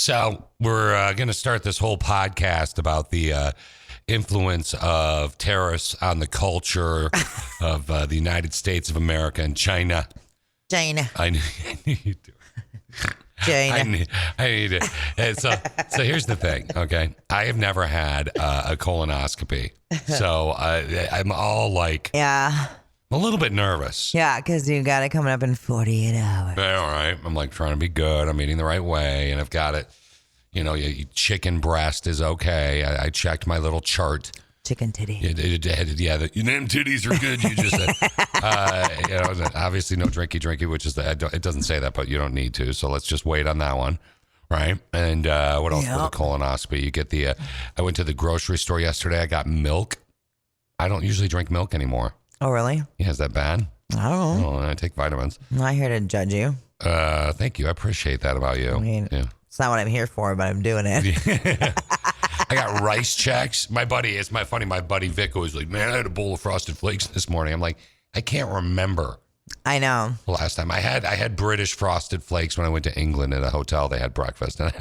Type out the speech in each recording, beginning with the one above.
So we're going to start this whole podcast about the influence of terrorists on the culture of the United States of America and China. China. I knew you do. China. I need it. And so here's the thing, okay? I have never had a colonoscopy. So I'm all like... Yeah. I'm a little bit nervous. Yeah, because you got it coming up in 48 hours. Yeah, all right. I'm like trying to be good. I'm eating the right way. And I've got it. You know, chicken breast is okay. I checked my little chart. Chicken titty. Yeah, them titties are good. You just said, obviously no drinky, which is it doesn't say that, but you don't need to. So let's just wait on that one. Right. And what else for the colonoscopy? You get I went to the grocery store yesterday. I got milk. I don't usually drink milk anymore. Oh, really? Yeah, is that bad? I don't know. Oh, I take vitamins. I'm not here to judge you. Thank you. I appreciate that about you. I mean, it's not what I'm here for, but I'm doing it. I got rice checks. My buddy Vic was like, man, I had a bowl of Frosted Flakes this morning. I'm like, I can't remember. I know. The last time I had British Frosted Flakes when I went to England at a hotel. They had breakfast and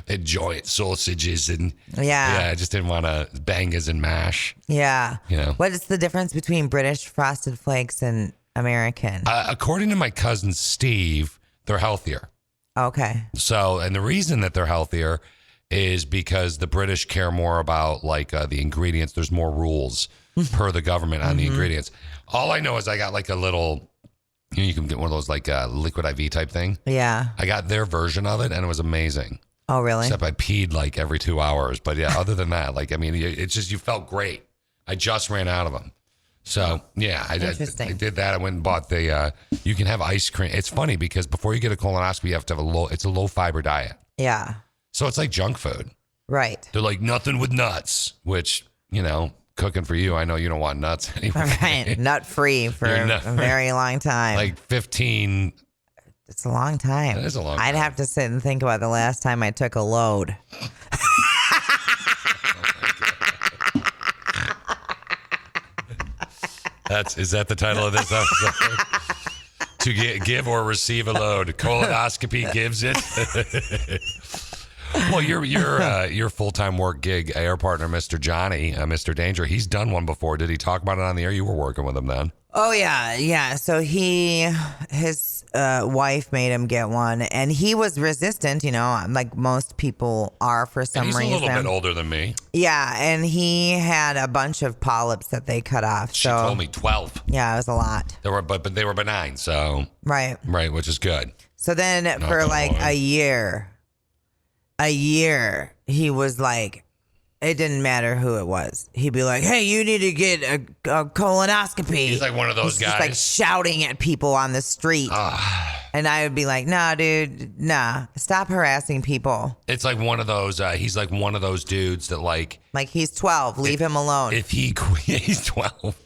they had joint sausages and I just didn't want to bangers and mash. Yeah. You know, what is the difference between British Frosted Flakes and American? According to my cousin Steve, they're healthier. Okay. So, and the reason that they're healthier is because the British care more about like the ingredients. There's more rules per the government on the ingredients. All I know is I got like a little, you can get one of those like liquid IV type thing. Yeah. I got their version of it and it was amazing. Oh, really? Except I peed like every 2 hours. But yeah, other than that, like, I mean, it's just, you felt great. I just ran out of them. So yeah, I did that. I went and bought you can have ice cream. It's funny because before you get a colonoscopy, you have to have it's a low fiber diet. Yeah. So it's like junk food. Right. They're like nothing with nuts, which, cooking for you, I know you don't want nuts anymore. Right. Nut free for a very long time. Like 15. It's a long time. It is a long time. I'd have to sit and think about the last time I took a load. Is that the title of this episode? To give or receive a load. Colonoscopy gives it. Well, your full-time work gig, air partner, Mr. Johnny, Mr. Danger, he's done one before. Did he talk about it on the air? You were working with him then. Oh, yeah. So his wife made him get one, and he was resistant, like most people are for some reason. He's a little bit older than me. Yeah, and he had a bunch of polyps that they cut off. She told me 12. Yeah, it was a lot. But they were benign, so. Right, which is good. So then for like a year, he was like, it didn't matter who it was. He'd be like, hey, you need to get a colonoscopy. He's like one of those guys. Just like shouting at people on the street. And I would be like, nah, dude, stop harassing people. It's like one of those, he's like one of those dudes that like he's 12, leave him alone. If he's 12.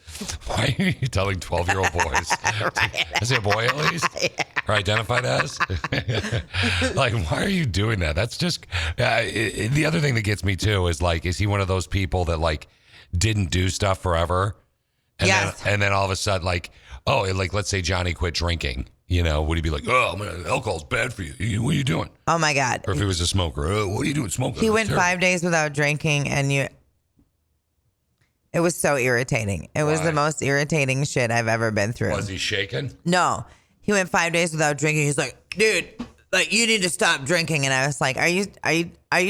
Why are you telling 12-year-old boys? Right. Is he a boy at least? Yeah. Or identified as? Like, why are you doing that? That's just, the other thing that gets me too is like, is he one of those people that like didn't do stuff forever? And yes. Then all of a sudden like, let's say Johnny quit drinking. Would he be like, oh, man, alcohol's bad for you. What are you doing? Oh, my God. Or if he was a smoker, what are you doing smoking? He went 5 days without drinking, and it was so irritating. It was the most irritating shit I've ever been through. Was he shaking? No. He went 5 days without drinking. He's like, dude, like, you need to stop drinking. And I was like, are you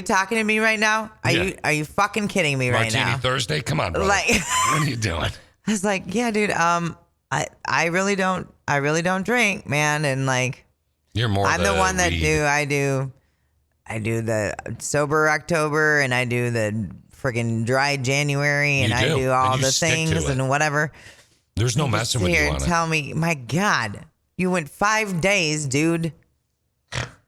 talking to me right now? Are you fucking kidding me right now? Martini Thursday? Come on, brother. Like, what are you doing? I was like, yeah, dude, I really don't drink, man. And like, you're more. I'm the one that I do the sober October, and I do the friggin' dry January, and I do all the things and whatever. There's no messing with you on it. Tell me, my God, you went 5 days, dude.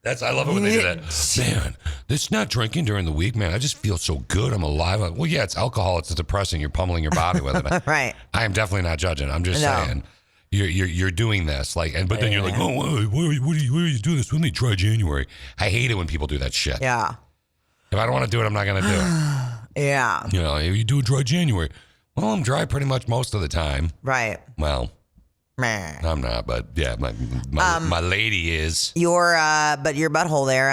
I love it when they do that. Man, it's not drinking during the week, man. I just feel so good. I'm alive. Well, yeah, it's alcohol. It's depressing. You're pummeling your body with it. Right. I am definitely not judging. I'm just saying. You're doing this but then you're like, oh, why are you doing this with me? Dry January. I hate it when people do that shit. Yeah. If I don't want to do it, I'm not gonna do it. Yeah. You do a dry January. Well, I'm dry pretty much most of the time. Right. Well, Meh. I'm not, but yeah, my lady is. But your butthole there,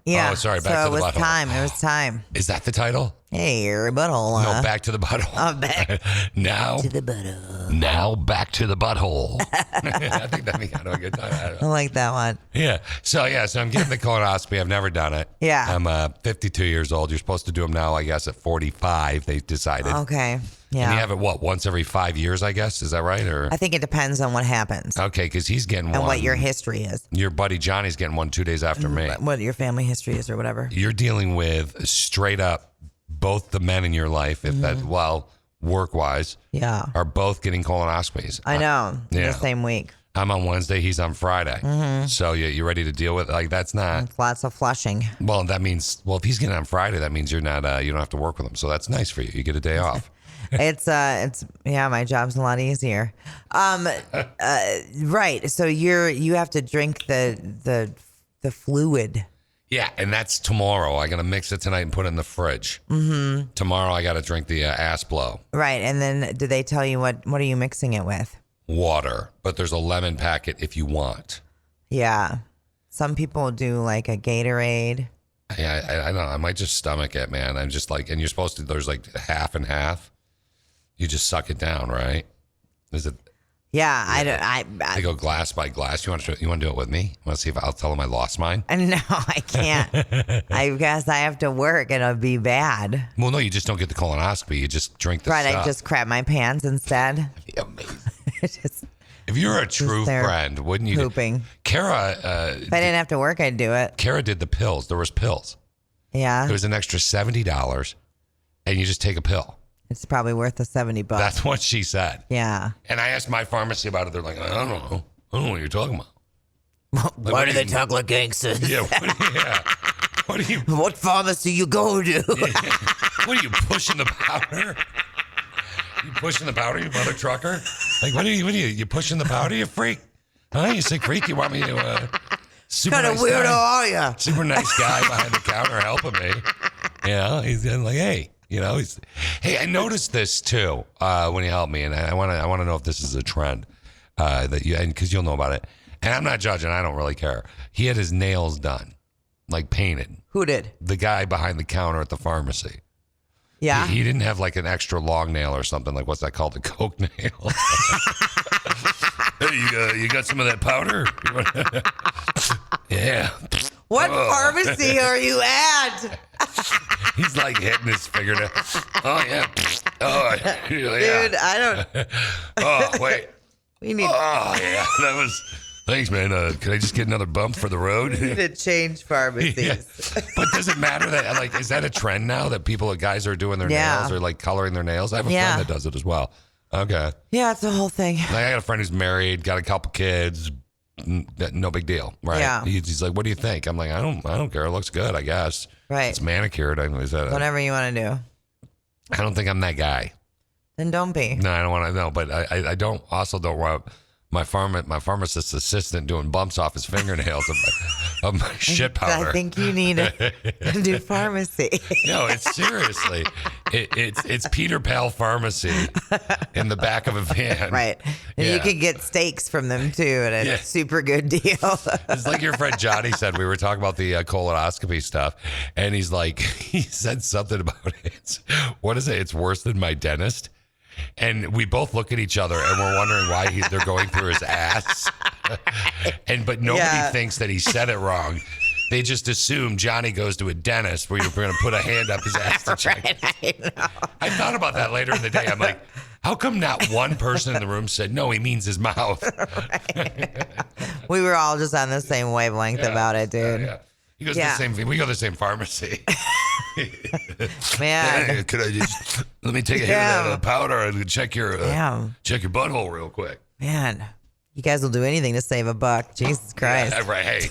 yeah. Oh, sorry. Back to the butthole. It was time. Is that the title? Hey, your butthole. No, back to the butthole. Back now to the butthole. Now back to the butthole. I think that'd be kind of a good time. I like that one. Yeah. So I'm getting the colonoscopy. I've never done it. Yeah. I'm 52 years old. You're supposed to do them now, I guess, at 45. They decided. Okay. Yeah. And you have it once every 5 years, I guess. Is that right? Or I think it depends on what happens. Okay, because he's getting one. And what your history is. Your buddy Johnny's getting one 2 days after me. What your family history is or whatever. You're dealing with straight up both the men in your life, if that, work-wise, are both getting colonoscopies. I know. The same week. I'm on Wednesday. He's on Friday. So you ready to deal with that's not. It's lots of flushing. Well, that means if he's getting on Friday, that means you're not. You don't have to work with him. So that's nice for you. You get a day off. It's my job's a lot easier. Right. So you have to drink the fluid. Yeah, and that's tomorrow. I got to mix it tonight and put it in the fridge. Mm-hmm. Tomorrow I got to drink the ass blow. Right, and then do they tell you what are you mixing it with? Water, but there's a lemon packet if you want. Yeah, some people do like a Gatorade. Yeah, I don't know. I might just stomach it, man. I'm just and you're supposed to. There's like half and half. You just suck it down, right? Is it? Yeah, They go glass by glass. You want to do it with me? You want to see if I'll tell them I lost mine? No, I can't. I guess I have to work and it'll be bad. Well, no, you just don't get the colonoscopy. You just drink the stuff. Right, I just crap my pants instead. That'd be amazing. If you were a true friend, wouldn't you? Pooping. Kara. If I didn't have to work, I'd do it. Kara did the pills. There was pills. Yeah. It was an extra $70, and you just take a pill. It's probably worth the $70. That's what she said. Yeah. And I asked my pharmacy about it. They're like, I don't know. I don't know what you're talking about. Why do they talk like gangsters? Yeah. What are you? What pharmacy you go to? What are you pushing the powder? You pushing the powder, you mother trucker? Like, what are you pushing the powder, you freak? Huh? You sick freak? You want me to, super kind of weirdo are you? Super nice guy behind the counter helping me. He's like, hey. Hey, I noticed this too when you helped me, and I want to know if this is a trend because you'll know about it. And I'm not judging; I don't really care. He had his nails done, like painted. Who did? The guy behind the counter at the pharmacy. Yeah, he didn't have like an extra long nail or something. Like what's that called? A Coke nail. Hey, you got some of that powder? Yeah. What pharmacy are you at? He's like hitting his fingernail. Oh, yeah. Oh, yeah. Dude, I don't. Oh, wait. We need. Oh, yeah. That was. Thanks, man. Can I just get another bump for the road? We need to change pharmacies. Yeah. But does it matter that, is that a trend now that guys are doing their nails or coloring their nails? I have a friend that does it as well. Okay. Yeah, it's the whole thing. I got a friend who's married, got a couple kids. No big deal, right? Yeah. He's like, what do you think? I'm like, I don't care. It looks good, I guess. Right. It's manicured. Whatever you want to do. I don't think I'm that guy. Then don't be. No, I don't want to know. But I don't want my pharmacist assistant doing bumps off his fingernails of my shit powder. I think you need a new pharmacy. No, it's seriously. It's Peter Pal Pharmacy in the back of a van. Right. And you can get steaks from them too at a super good deal. It's like your friend Johnny said. We were talking about the colonoscopy stuff, and he said something about it. What is it? It's worse than my dentist. And we both look at each other and we're wondering why they're going through his ass. But nobody thinks that he said it wrong. They just assume Johnny goes to a dentist where you're going to put a hand up his ass to check. Right, I thought about that later in the day. I'm like, how come not one person in the room said, no, he means his mouth? Right. We were all just on the same wavelength about it, dude. Yeah. He goes to the same thing. We go to the same pharmacy. Man. Hey, could I just let me take a hit of that powder and check your butthole real quick. Man, you guys will do anything to save a buck. Jesus Christ. Yeah, right. Hey,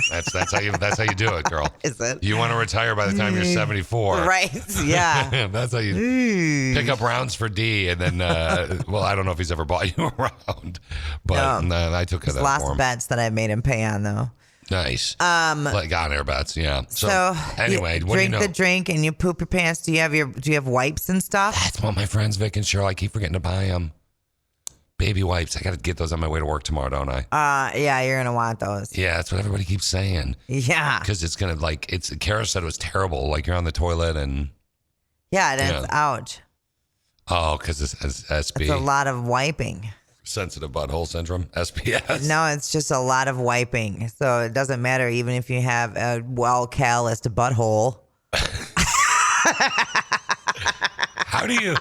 that's how you do it, girl. Is it? You want to retire by the time you're 74. Right. Yeah. That's how you pick up rounds for D, and then I don't know if he's ever bought you a round, but I took that lots for him. of bets that I've made him pay on though. Nice. Like on air bets, yeah. So anyway, you what do you drink know? the drink and you poop your pants. Do you have wipes and stuff? That's what my friends Vic and Cheryl. I keep forgetting to buy them. Baby wipes. I got to get those on my way to work tomorrow, don't I? Yeah, you're going to want those. Yeah, that's what everybody keeps saying. Yeah. Because it's going to, Kara said it was terrible. Like you're on the toilet and. Yeah, it's ouch. Oh, because it's SB. It's a lot of wiping. Sensitive butthole syndrome, SPS. No, it's just a lot of wiping. So it doesn't matter even if you have a well-calloused butthole. How do you...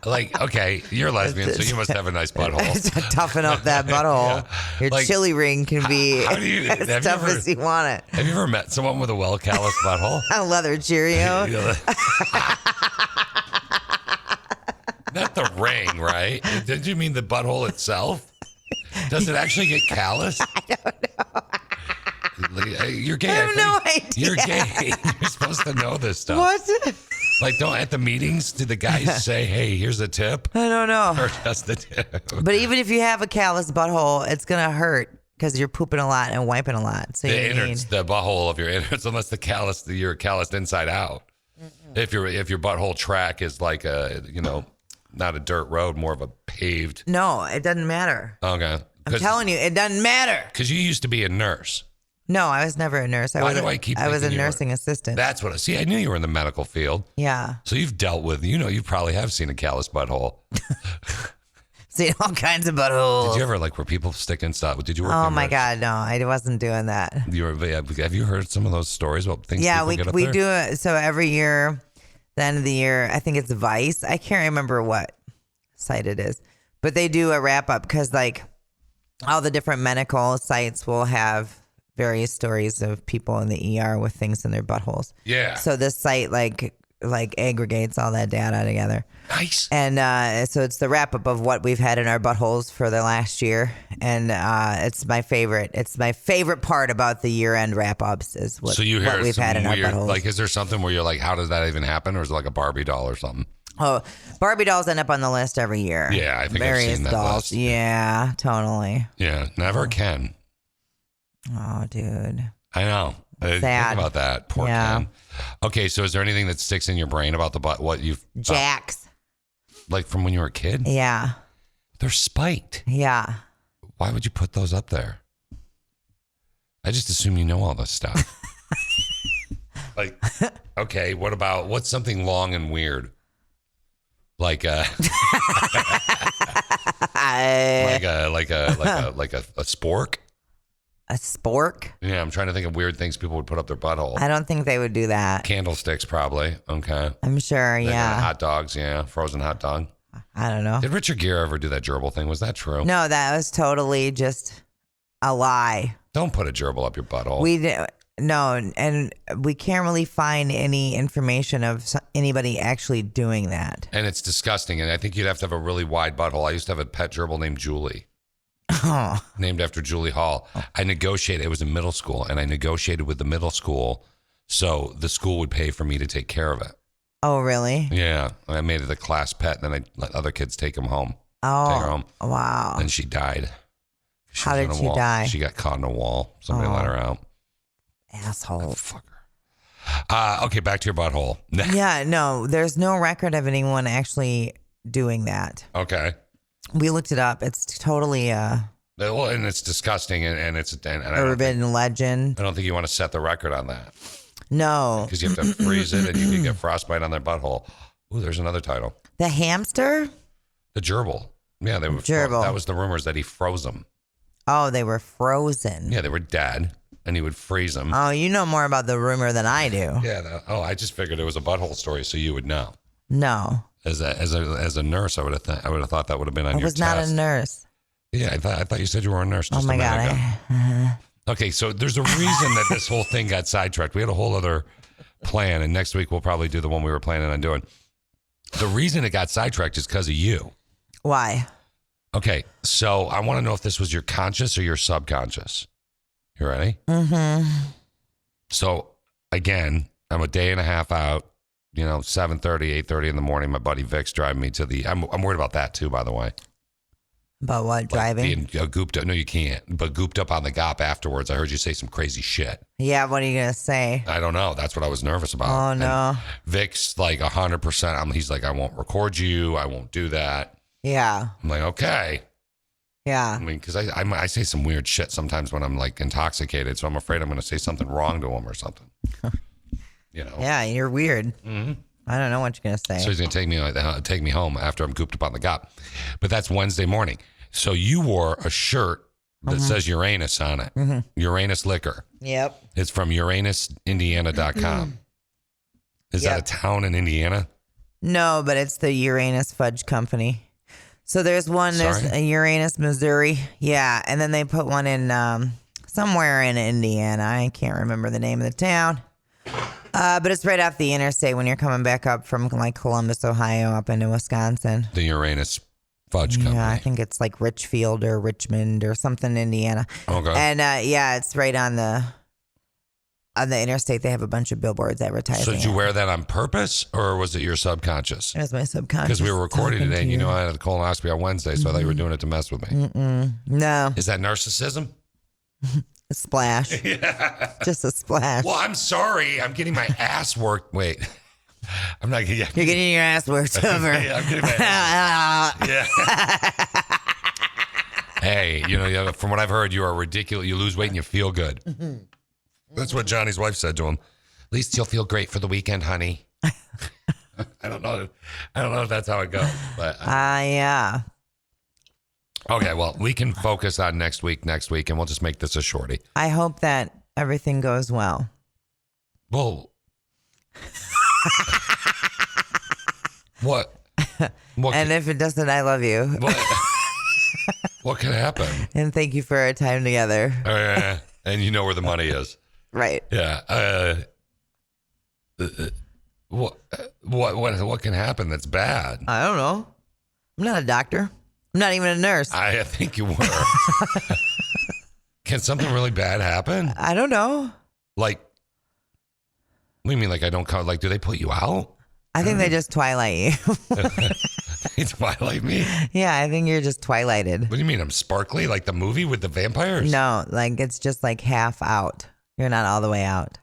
Like, okay, you're lesbian, so you must have a nice butthole. Toughen up that butthole. Yeah. Your chili ring can be as tough as you want it. Have you ever met someone with a well-calloused butthole? A leather Cheerio. Not the ring, right? Did you mean the butthole itself? Does it actually get calloused? I don't know. You're gay. I have no idea. You're gay. You're supposed to know this stuff. What? Like, don't at the meetings, do the guys say, hey, here's a tip? I don't know. Or just the tip? But even if you have a calloused butthole, it's going to hurt because you're pooping a lot and wiping a lot. So the innards, the butthole of your innards, unless you're calloused inside out. If your butthole track is like not a dirt road, more of a paved. No, it doesn't matter. Okay. I'm telling you, it doesn't matter. Because you used to be a nurse. No, I was never a nurse. I was a nursing assistant. That's what I knew you were in the medical field. Yeah. So you've dealt with, you probably have seen a callous butthole. Seen all kinds of buttholes. Did you ever were people sticking stuff? Did you work? Oh my God, no, I wasn't doing that. Have you heard some of those stories about things? Yeah, we do it. So every year, the end of the year, I think it's Vice. I can't remember what site it is, but they do a wrap up because all the different medical sites will have various stories of people in the ER with things in their buttholes. Yeah. So this site aggregates all that data together. Nice. And so it's the wrap up of what we've had in our buttholes for the last year, and it's my favorite. It's my favorite part about the year end wrap ups is what we've had in our buttholes. Is there something where you're like, how does that even happen, or is it like a Barbie doll or something? Oh, Barbie dolls end up on the list every year. Yeah, I think various I've seen that dolls. list. Yeah, totally. Yeah, never Ken. Oh, dude. I know. Sad. Think about that. Poor Ken. Okay, so is there anything that sticks in your brain about the butt? What you've Jacks. Like from when you were a kid? Yeah. They're spiked. Yeah. Why would you put those up there? I just assume you know all this stuff. Okay, what's something long and weird? Like a spork? A spork? Yeah, I'm trying to think of weird things people would put up their butthole. I don't think they would do that. Candlesticks, probably. Okay. I'm sure, yeah. Hot dogs, yeah. Frozen hot dog. I don't know. Did Richard Gere ever do that gerbil thing? Was that true? No, that was totally just a lie. Don't put a gerbil up your butthole. No, and we can't really find any information of anybody actually doing that. And it's disgusting, and I think you'd have to have a really wide butthole. I used to have a pet gerbil named Julie. Oh. Named after Julie Hall. I negotiated. It was in middle school, and I negotiated with the middle school so the school would pay for me to take care of it. Oh, really? Yeah. I made it a class pet, and then I let other kids take him home. Oh, take her home. Wow. And she died. How did she die? She got caught in a wall. Somebody let her out. Asshole. Fucker. Okay, back to your butthole. Yeah, no, there's no record of anyone actually doing that. Okay. We looked it up. It's totally and it's disgusting, and it's urban legend. I don't think you want to set the record on that. No, because you have to freeze it, and you can get frostbite on their butthole. Ooh, there's another title. The hamster. The gerbil. Yeah, they were. Gerbil. That was the rumors that he froze them. Oh, they were frozen. Yeah, they were dead, and he would freeze them. Oh, you know more about the rumor than I do. Yeah. I just figured it was a butthole story, so you would know. No. As a nurse, I would have thought that would have been on your test. I was not a nurse. Yeah, I thought you said you were a nurse. Just oh my God. Okay, so there's a reason that this whole thing got sidetracked. We had a whole other plan, and next week we'll probably do the one we were planning on doing. The reason it got sidetracked is because of you. Why? Okay, so I want to know if this was your conscious or your subconscious. You ready? Mm-hmm. So again, I'm a day and a half out. 7:30, 8:30 in the morning. My buddy Vic's driving me to the. I'm worried about that too, by the way. About what, driving? Being gooped up. No, you can't. But gooped up on the gop afterwards. I heard you say some crazy shit. Yeah, what are you gonna say? I don't know. That's what I was nervous about. Oh no. And Vic's like 100%. He's like, I won't record you. I won't do that. Yeah. I'm like, okay. Yeah. I mean, because I say some weird shit sometimes when I'm like intoxicated, so I'm afraid I'm going to say something wrong to him or something. You know? Yeah, you're weird. Mm-hmm. I don't know what you're going to say. So he's going to take me home after I'm cooped up on the cop. But that's Wednesday morning. So you wore a shirt that says Uranus on it. Mm-hmm. Uranus Liquor. Yep. It's from UranusIndiana.com. Is that a town in Indiana? No, but it's the Uranus Fudge Company. So there's a Uranus, Missouri. Yeah. And then they put one in somewhere in Indiana. I can't remember the name of the town. But it's right off the interstate when you're coming back up from like Columbus, Ohio, up into Wisconsin. The Uranus Fudge Company. Yeah, I think it's like Richfield or Richmond or something, Indiana. Okay. And it's right on the interstate. They have a bunch of billboards advertising. So did you wear that on purpose, or was it your subconscious? It was my subconscious. Because we were recording today, and you know I had a colonoscopy on Wednesday, so I thought you were doing it to mess with me. No. Is that narcissism? A splash. Yeah. Just a splash. Well, I'm sorry. I'm getting my ass worked. Wait. I'm not getting... You're getting your ass worked over. Yeah, I'm getting my ass Yeah. Hey, from what I've heard, you are ridiculous. You lose weight and you feel good. That's what Johnny's wife said to him. At least you'll feel great for the weekend, honey. I don't know if that's how it goes. But yeah. Okay, well, we can focus on next week, and we'll just make this a shorty. I hope that everything goes well. Well, what? And if it doesn't, I love you. What could happen? And thank you for our time together. And you know where the money is. Right. Yeah. What can happen that's bad? I don't know. I'm not a doctor. I'm not even a nurse. I think you were. Can something really bad happen? I don't know. Like, what do you mean? Like, I don't come? Like, do they put you out? I think they just twilight you. They twilight me? Yeah, I think you're just twilighted. What do you mean? I'm sparkly like the movie with the vampires? No, like it's just like half out. You're not all the way out.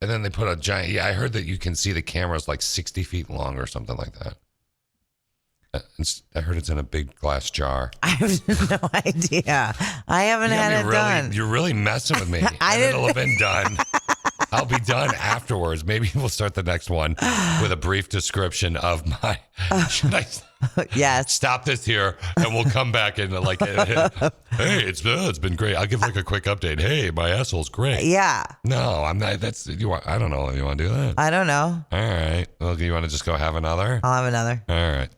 And then they put a giant... Yeah, I heard that you can see the cameras like 60 feet long or something like that. I heard it's in a big glass jar. I have no idea. I haven't had it done. You're really messing with me. It'll have been done. I'll be done afterwards. Maybe we'll start the next one with a brief description of my... Should I yes. Stop this here, and we'll come back and like, hey, it's been great. I'll give like a quick update. Hey, my asshole's great. Yeah. No, I'm not. I don't know if you want to do that. I don't know. All right. Well, do you want to just go have another? I'll have another. All right.